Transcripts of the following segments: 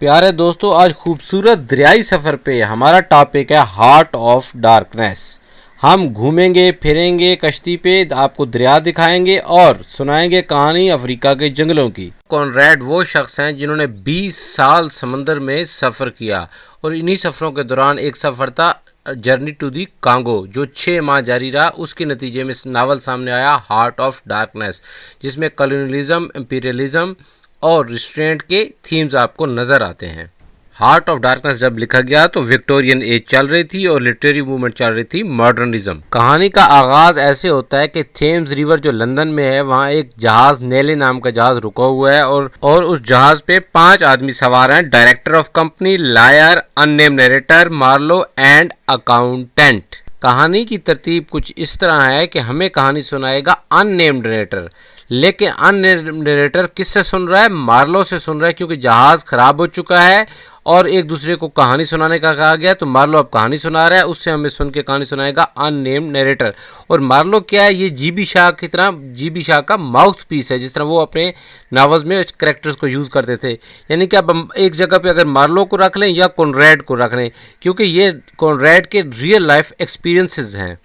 प्यारे दोस्तों, आज खूबसूरत दरियाई सफ़र पे हमारा टॉपिक है हार्ट ऑफ डार्कनेस। हम घूमेंगे फिरेंगे कश्ती पे, आपको दरिया दिखाएंगे और सुनाएंगे कहानी अफ्रीका के जंगलों की। कॉनरैड वो शख्स हैं जिन्होंने 20 साल समंदर में सफ़र किया और इन्हीं सफ़रों के दौरान एक सफ़र था जर्नी टू दी कांगो, जो 6 माह जारी रहा। उसके नतीजे में इस नावल सामने आया हार्ट ऑफ डार्कनेस, जिसमें कॉलोनियलिज्म, इंपीरियलिज्म और रिस्ट्रेंट के थीम्स आपको नज़र आते हैं। हार्ट ऑफ डार्कनेस जब लिखा गया तो विक्टोरियन एज चल रही थी और लिटरेरी मूवमेंट चल रही थी मॉडर्निज्म। कहानी का आगाज ऐसे होता है कि थेम्स रिवर जो लंदन में है, वहाँ एक जहाज नेले नाम का जहाज रुका हुआ है और उस जहाज पे 5 आदमी सवार हैं। Director of company, liar, unnamed narrator, Marlowe and accountant. कहानी की तरतीब कुछ इस तरह है कि हमें कहानी सुनाएगा अननेम्ड नरेटर, लेकिन अननेम्ड नरेटर किससे सुन रहा है? मार्लो से सुन रहा है, क्योंकि जहाज खराब हो चुका है और एक दूसरे को कहानी सुनाने का कहा गया। तो मार्लो अब कहानी सुना रहा है, उससे हमें सुन के कहानी सुनाएगा अननेम्ड नरेटर। और मार्लो क्या है? ये जीबी शाह की तरह, जीबी शाह का माउथ पीस है, जिस तरह वो अपने नावल्स में कैरेक्टर्स को यूज़ करते थे। यानी कि अब हम एक जगह पे अगर मार्लो को रख लें या कॉनरैड को रख लें, क्योंकि ये कॉनरैड के रियल लाइफ एक्सपीरियंसेस हैं।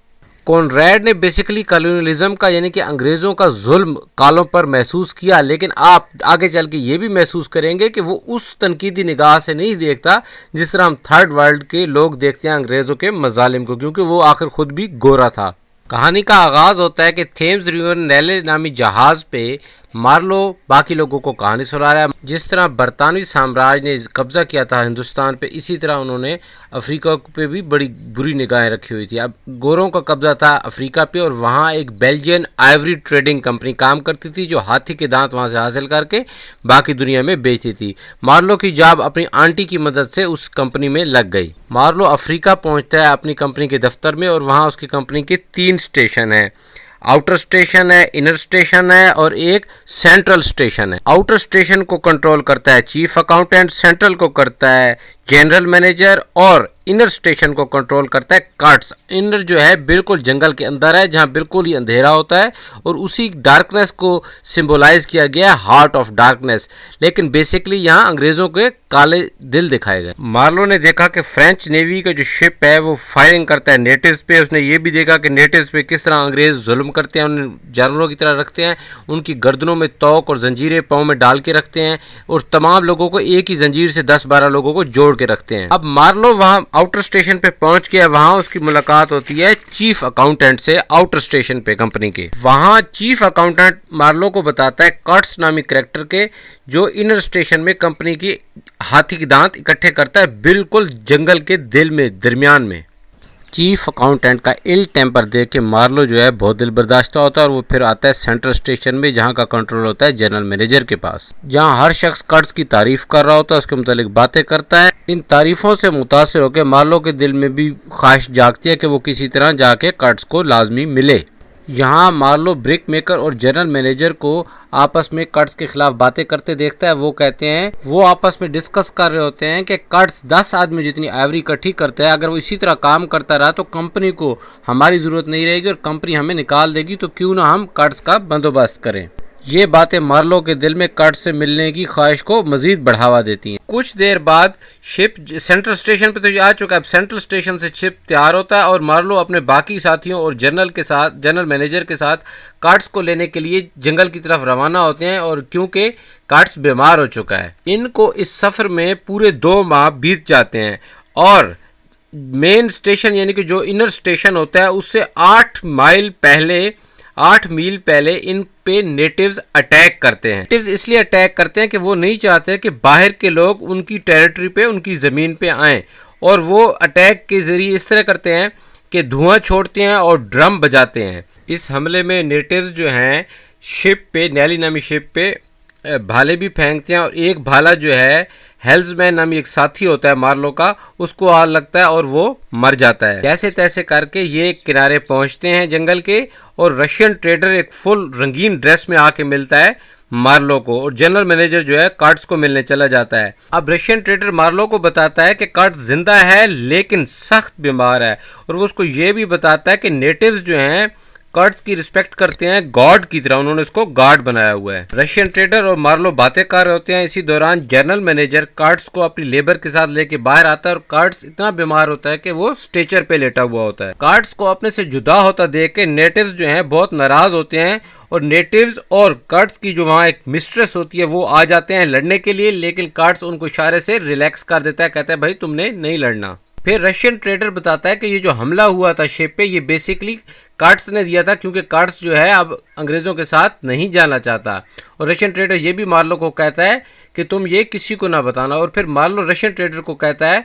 कॉनरैड ने बेसिकली कॉलोनियलिज्म का, यानी कि अंग्रेज़ों का जुल्म कालों पर महसूस किया, लेकिन आप आगे चल के ये भी महसूस करेंगे कि वो उस तनकीदी निगाह से नहीं देखता जिस तरह हम थर्ड वर्ल्ड के लोग देखते हैं अंग्रेज़ों के मजालिम को, क्योंकि वो आखिर खुद भी गोरा था। कहानी का आगाज़ होता है कि थेम्स रिवर नेले नामी जहाज़ पे मार्लो बाकी लोगों को कहानी सुना रहा है। जिस तरह बरतानवी साम्राज्य ने कब्जा किया था हिंदुस्तान पे, इसी तरह उन्होंने अफ्रीका पे भी बड़ी बुरी निगाहें रखी हुई थी। अब गोरों का कब्जा था अफ्रीका पे और वहाँ एक बेल्जियन आइवरी ट्रेडिंग कंपनी काम करती थी, जो हाथी के दांत वहाँ से हासिल करके बाकी दुनिया में बेचती थी। मार्लो की जॉब अपनी आंटी की मदद से उस कंपनी में लग गई। मार्लो अफ्रीका पहुँचता है अपनी कंपनी के दफ्तर में और वहाँ उसकी कंपनी के 3 स्टेशन हैं। आउटर स्टेशन है, इनर स्टेशन है और एक सेंट्रल स्टेशन है। आउटर स्टेशन को कंट्रोल करता है चीफ अकाउंटेंट, सेंट्रल को करता है जनरल मैनेजर और इनर स्टेशन को कंट्रोल करता है कार्ट्स। इनर जो है बिल्कुल जंगल के अंदर है, जहाँ बिल्कुल ही अंधेरा होता है और उसी डार्कनेस को सिंबलाइज किया गया है हार्ट ऑफ डार्कनेस। लेकिन बेसिकली यहाँ अंग्रेज़ों के काले दिल दिखाए गए। मार्लो ने देखा कि फ्रेंच नेवी का जो शिप है वो फायरिंग करता है नेटिव्स पे। उसने ये भी देखा कि नेटिव्स पे किस तरह अंग्रेज़ जुल्म करते हैं, उन्हें जानवरों की तरह रखते हैं, उनकी गर्दनों में तोक और जंजीरें पाँव में डाल के रखते हैं और तमाम लोगों को एक ही जंजीर से 10-12 लोगों को जोड़ के रखते हैं। अब मार्लो वहाँ आउटर स्टेशन पे पहुंच गया। वहां उसकी मुलाकात होती है चीफ अकाउंटेंट से आउटर स्टेशन पे कंपनी के। वहां चीफ अकाउंटेंट मार्लो को बताता है कर्ट्स नामी कैरेक्टर के, जो इनर स्टेशन में कंपनी की हाथी के दांत इकट्ठे करता है, बिल्कुल जंगल के दिल में, दरमियान में। चीफ अकाउंटेंट का इल टेम्पर देख के मार्लो जो है बहुत दिल बर्दाश्ता होता है और वो फिर आता है सेंट्रल स्टेशन में, जहाँ का कंट्रोल होता है जनरल मैनेजर के पास, जहाँ हर शख्स कर्ट्स की तारीफ कर रहा होता है, उसके मुतालिक बातें करता है। इन तारीफों से मुतासिर होकर मार्लो के दिल में भी ख्वाहिश जागती है कि वो किसी तरह जाके कर्ट्स को लाजमी मिले। यहाँ मार्लो ब्रिक मेकर और जनरल मैनेजर को आपस में कर्ट्स के खिलाफ बातें करते देखता है। वो कहते हैं, वो आपस में डिस्कस कर रहे होते हैं कि कर्ट्स 10 आदमी जितनी आइवरी इकट्ठी करता है, अगर वो इसी तरह काम करता रहा तो कंपनी को हमारी ज़रूरत नहीं रहेगी और कंपनी हमें निकाल देगी, तो क्यों ना हम कर्ट्स का बंदोबस्त करें। ये बातें मार्लो के दिल में कर्ट्स से मिलने की ख्वाहिश को मजीद बढ़ावा देती हैं। कुछ देर बाद शिप सेंट्रल स्टेशन पे तो आ चुका है। अब सेंट्रल स्टेशन से शिप तैयार होता है और मार्लो अपने बाकी साथियों और जनरल मैनेजर के साथ कार्ट्स को लेने के लिए जंगल की तरफ रवाना होते हैं। और क्योंकि कार्ट्स बीमार हो चुका है, इनको इस सफ़र में पूरे 2 माह बीत जाते हैं और मेन स्टेशन यानी कि जो इनर स्टेशन होता है उससे 8 मील पहले इन पे नेटिव्स अटैक करते हैं। नेटिव्स इसलिए अटैक करते हैं कि वो नहीं चाहते कि बाहर के लोग उनकी टेरिटरी पे, उनकी ज़मीन पे आएँ, और वो अटैक के ज़रिए इस तरह करते हैं कि धुआं छोड़ते हैं और ड्रम बजाते हैं। इस हमले में नेटिव्स जो हैं शिप पे, नैली नामी शिप पे भाले भी फेंकते हैं और एक भाला जो है हेल्समैन नामी एक साथी होता है मार्लो का, उसको आग लगता है और वो मर जाता है। जैसे तैसे करके ये किनारे पहुंचते हैं जंगल के और रशियन ट्रेडर एक फुल रंगीन ड्रेस में आके मिलता है मार्लो को और जनरल मैनेजर जो है कार्ट्स को मिलने चला जाता है। अब रशियन ट्रेडर मार्लो को बताता है कि कार्ट्स जिंदा है लेकिन सख्त बीमार है और वो उसको ये भी बताता है कि नेटिव्स जो हैं कार्ड्स की रिस्पेक्ट करते हैं गॉड की तरह, उन्होंने इसको गॉड बनाया हुआ है। रशियन ट्रेडर और मार्लो बातें कर रहे होते हैं, इसी दौरान जनरल मैनेजर कार्ड्स को अपनी लेबर के साथ लेके बाहर आता है और कार्ड्स इतना बीमार होता है कि वो स्ट्रेचर पे लेटा हुआ होता है। कार्ड्स को अपने से जुदा होता देख के नेटिव्स जो हैं बहुत नाराज होते हैं और नेटिव्स और कार्ड्स की जो वहाँ एक मिस्ट्रेस होती है वो आ जाते हैं लड़ने के लिए, लेकिन कार्ड्स उनको इशारे से रिलैक्स कर देता है, कहता है भाई तुमने नहीं लड़ना। फिर रशियन ट्रेडर बताता है कि ये जो हमला हुआ था शिप पे ये बेसिकली कार्ड्स ने दिया था, क्योंकि कार्ड्स जो है अब अंग्रेज़ों के साथ नहीं जाना चाहता। और रशियन ट्रेडर ये भी मार्लो को कहता है कि तुम ये किसी को ना बताना। और फिर मार्लो रशियन ट्रेडर को कहता है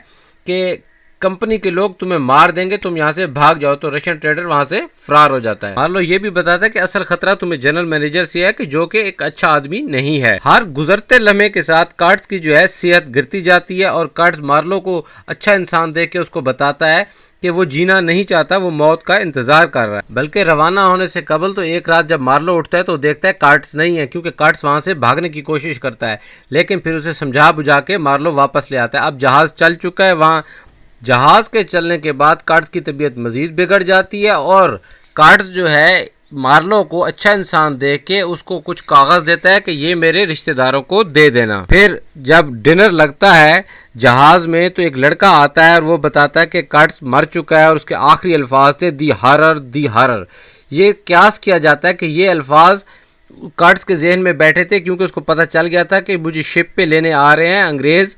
कि कंपनी के लोग तुम्हें मार देंगे, तुम यहाँ से भाग जाओ। तो रशियन ट्रेडर वहाँ से फरार हो जाता है। मार्लो ये भी बताता है कि असल खतरा तुम्हें जनरल मैनेजर से है कि जो कि एक अच्छा आदमी नहीं है। हर गुजरते लम्हे के साथ कार्ड्स की जो है सेहत गिरती जाती है और कार्ड्स मार्लो को अच्छा इंसान देख के उसको बताता है कि वो जीना नहीं चाहता, वो मौत का इंतजार कर रहा है। बल्कि रवाना होने से कबल तो एक रात जब मार्लो उठता है तो देखता है कार्ड्स नहीं है, क्योंकि कार्ड्स वहां से भागने की कोशिश करता है, लेकिन फिर उसे समझा बुझा के मार्लो वापस ले आता है। अब जहाज चल चुका है, वहाँ जहाज के चलने के बाद कार्ड्स की तबीयत मजीद बिगड़ जाती है और कार्ड्स जो है मार्लो को अच्छा इंसान देख के उसको कुछ कागज देता है कि ये मेरे रिश्तेदारों को दे देना। फिर जब डिनर लगता है जहाज में तो एक लड़का आता है और वो बताता है कि कार्ड्स मर चुका है और उसके आखिरी अल्फाज थे दी हरर। ये क्यास किया जाता है कि ये अल्फाज कार्ड्स के जहन में बैठे थे, क्योंकि उसको पता चल गया था कि मुझे शिप पे लेने आ रहे हैं अंग्रेज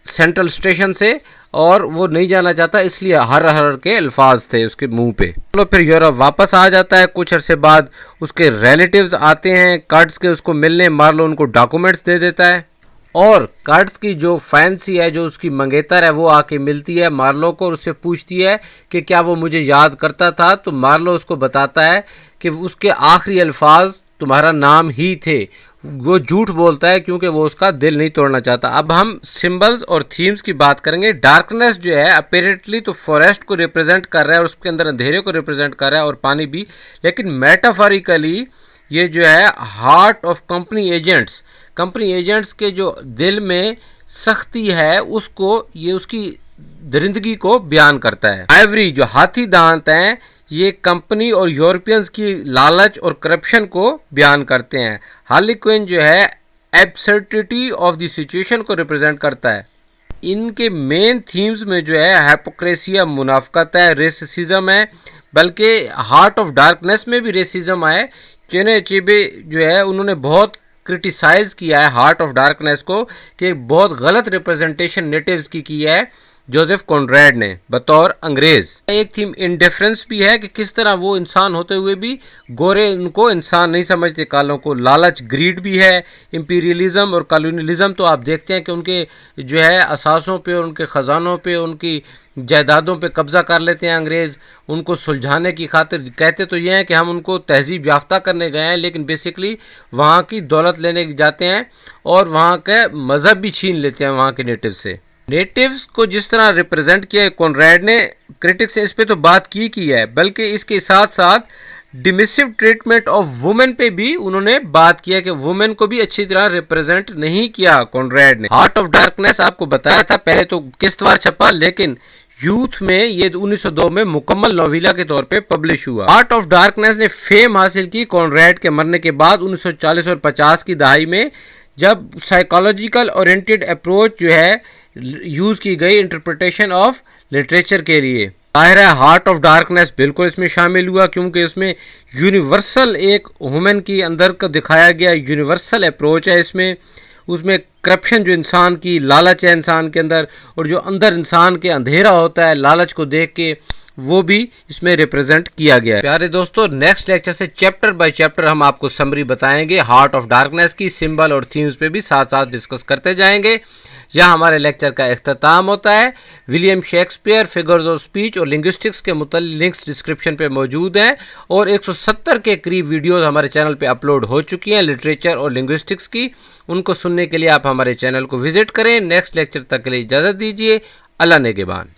सेंट्रल स्टेशन से और वो नहीं जाना चाहता, इसलिए हर के अल्फाज थे उसके मुंह पे। तो फिर यूरोप वापस आ जाता है। कुछ अरसे बाद उसके रिलेटिव्स आते हैं कार्ड्स के उसको मिलने। मार्लो उनको डॉक्यूमेंट्स दे देता है और कार्ड्स की जो फैंसी है, जो उसकी मंगेतर है, वो आके मिलती है मार्लो को और उससे पूछती है कि क्या वो मुझे याद करता था। तो मार्लो उसको बताता है कि उसके आखिरी अल्फाज तुम्हारा नाम ही थे। वो झूठ बोलता है क्योंकि वो उसका दिल नहीं तोड़ना चाहता। अब हम सिंबल्स और थीम्स की बात करेंगे। डार्कनेस जो है अपेरेंटली तो फॉरेस्ट को रिप्रेजेंट कर रहा है और उसके अंदर अंधेरे को रिप्रेजेंट कर रहा है और पानी भी, लेकिन मेटाफोरिकली ये जो है हार्ट ऑफ कंपनी एजेंट्स के जो दिल में सख्ती है उसको, ये उसकी दरिंदगी को बयान करता है। आइवरी जो हाथी दांत हैं ये कंपनी और यूरोपियंस की लालच और करप्शन को बयान करते हैं। हार्ली जो है एब्सर्डिटी ऑफ द सिचुएशन को रिप्रेजेंट करता है। इनके मेन थीम्स में जो है हिपोक्रेसी, मुनाफकत है, रेसिज्म है, बल्कि हार्ट ऑफ डार्कनेस में भी रेसिज्म है। चिने अचेबे जो है उन्होंने बहुत क्रिटिसाइज किया है हार्ट ऑफ डार्कनेस को कि बहुत गलत रिप्रेजेंटेशन नेटिव्स की है जोसेफ कॉनरेड ने बतौर अंग्रेज। एक थीम इंडिफरेंस भी है कि किस तरह वो इंसान होते हुए भी गोरे उनको इंसान नहीं समझते, कालों को। लालच, ग्रीड भी है। इंपीरियलिज्म और कॉलोनियलिज्म तो आप देखते हैं कि उनके जो है असासों पे, उनके ख़जानों पे, उनकी जायदादों पे कब्जा कर लेते हैं अंग्रेज़। उनको सुलझाने की खातिर कहते तो ये हैं कि हम उनको तहजीब याफ्ता करने गए हैं, लेकिन बेसिकली वहाँ की दौलत लेने जाते हैं और वहाँ का मज़हब भी छीन लेते हैं वहाँ के नेटिव से। नेटिव्स को जिस तरह रिप्रेजेंट किया है कॉनरेड ने, क्रिटिक्स ने इस पे तो बात की है, बल्कि इसके साथ साथ डिमिसिव ट्रीटमेंट ऑफ वुमेन पे भी उन्होंने बात किया कि वुमेन को भी अच्छी तरह रिप्रेजेंट नहीं किया कॉनरेड ने। हार्ट ऑफ डार्कनेस आपको बताया था, पहले तो किस्तवार छपा, लेकिन यूथ में ये 1902 में मुकम्मल नोवेला के तौर पे पब्लिश हुआ। हार्ट ऑफ डार्कनेस ने फेम हासिल की कॉनरेड के मरने के बाद 1940 और 50 की दहाई में, जब साइकोलॉजिकल ओरिएंटेड अप्रोच जो है यूज की गई इंटरप्रिटेशन ऑफ लिटरेचर के लिए। जाहिर है हार्ट ऑफ डार्कनेस बिल्कुल इसमें शामिल हुआ, क्योंकि उसमें यूनिवर्सल एक वुमेन की अंदर का दिखाया गया यूनिवर्सल अप्रोच है इसमें। उसमें करप्शन जो इंसान की लालच है इंसान के अंदर, और जो अंदर इंसान के अंधेरा होता है लालच को देख के, वो भी इसमें रिप्रेजेंट किया गया है। प्यारे दोस्तों, नेक्स्ट लेक्चर से चैप्टर बाय चैप्टर हम आपको समरी बताएंगे हार्ट ऑफ डार्कनेस की। सिंबल और थीम्स पे भी साथ साथ डिस्कस करते जाएंगे। यहाँ हमारे लेक्चर का इख्तिताम होता है। William Shakespeare, figures of speech और लिंग्विस्टिक्स के मुतल्लिक़ लिंक्स डिस्क्रिप्शन पे मौजूद हैं और 170 के करीब वीडियोस हमारे चैनल पे अपलोड हो चुकी हैं लिटरेचर और लिंग्विस्टिक्स की। उनको सुनने के लिए आप हमारे चैनल को विजिट करें। नेक्स्ट लेक्चर तक के लिए इजाज़त दीजिए। अल्लाह नेगेबान।